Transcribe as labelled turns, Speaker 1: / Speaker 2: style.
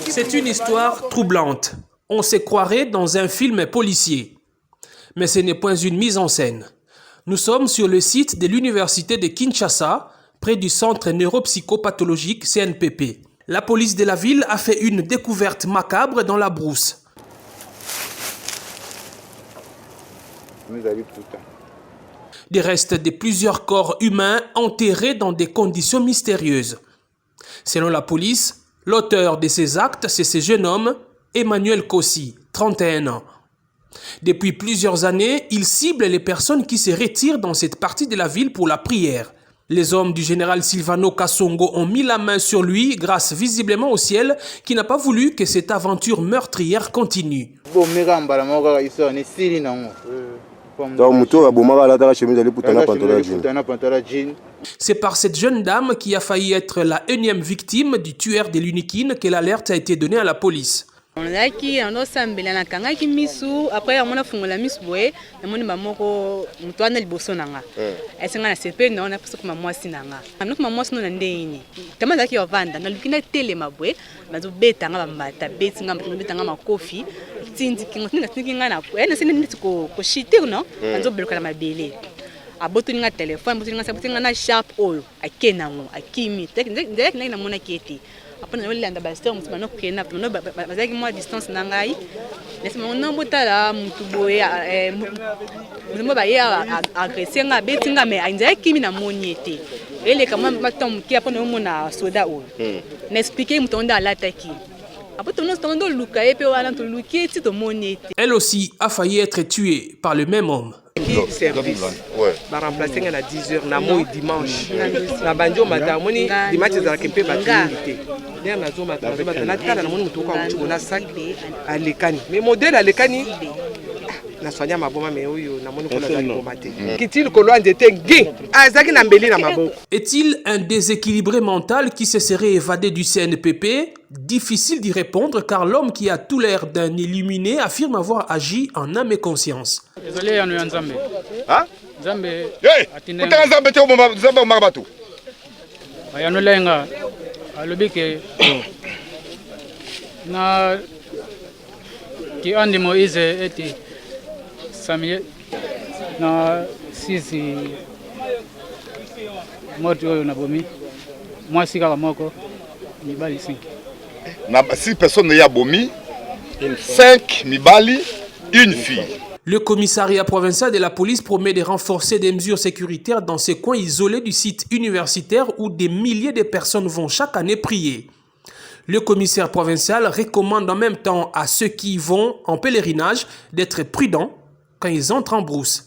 Speaker 1: C'est une histoire troublante. On se croirait dans un film policier. Mais ce n'est point une mise en scène. Nous sommes sur le site de l'université de Kinshasa, près du centre neuropsychopathologique CNPP. La police de la ville a fait une découverte macabre dans la brousse. Des restes de plusieurs corps humains enterrés dans des conditions mystérieuses. Selon la police, l'auteur de ces actes, c'est ce jeune homme, Emmanuel Kossi, 31 ans. Depuis plusieurs années, il cible les personnes qui se retirent dans cette partie de la ville pour la prière. Les hommes du général Silvano Kasongo ont mis la main sur lui grâce visiblement au ciel qui n'a pas voulu que cette aventure meurtrière continue. C'est par cette jeune dame qui a failli être la énième victime du tueur de l'Unikine que l'alerte a été donnée à la police.
Speaker 2: On a qui on a sambela na kanga ki misu après on a fungola misu boye na moni mamoko mutwana liboso nanga esenga na sepe na ona puso kuma mwasi nanga amno kuma mwasi no na ndeni tama zaki yovanda na lukina tele mabwe nazo beta nga bambata beti nga beta nga makofi tindi kinga na ena sene nditi ko shite no nazo beluka na mabele aboto nga telefone aboto nga sabuti nga na sharp oil akena ngo akimi ndek na mona keti après on a baston on a pris na distance nangai laisse mon nom botala mutu boye mo ba ya agresser nga betinga me ainza kimi na moniete ele kama matom ki après on na soda o n'expliquer mutonda l'attaque.
Speaker 1: Elle aussi a failli être tuée par le même homme.
Speaker 3: Service. Va remplacer à 10h na moi dimanche. Na banjo matamoni dimanche za kempe batunité. Ndia na zo matamoni na tala na moni mutoka uchuko na sac alekani. Mais modèle alekani na sonya maboma me oyo na moni kona za bomate. Kitili kolwa ndete ngi azaki na mbeli na maboko.
Speaker 1: Est-il un déséquilibré mental qui se serait évadé du CNPP? Difficile d'y répondre car l'homme qui a tout l'air d'un illuminé affirme avoir agi en âme et conscience.
Speaker 4: Désolé, on est en Zambé.
Speaker 5: Hein?
Speaker 4: Zambé.
Speaker 5: Hey! Pourtant Zambé tu es Zambé au Marabatou.
Speaker 4: On est là, à l'obéque. Na qui andi Moïse était Samuel na sisi moto na bomi. Moi si kala moko ni bali 5.
Speaker 5: Na 6 personnes y a bomi, 5 mibali, une fille.
Speaker 1: Le commissariat provincial de la police promet de renforcer des mesures sécuritaires dans ces coins isolés du site universitaire où des milliers de personnes vont chaque année prier. Le commissaire provincial recommande en même temps à ceux qui vont en pèlerinage d'être prudents quand ils entrent en brousse.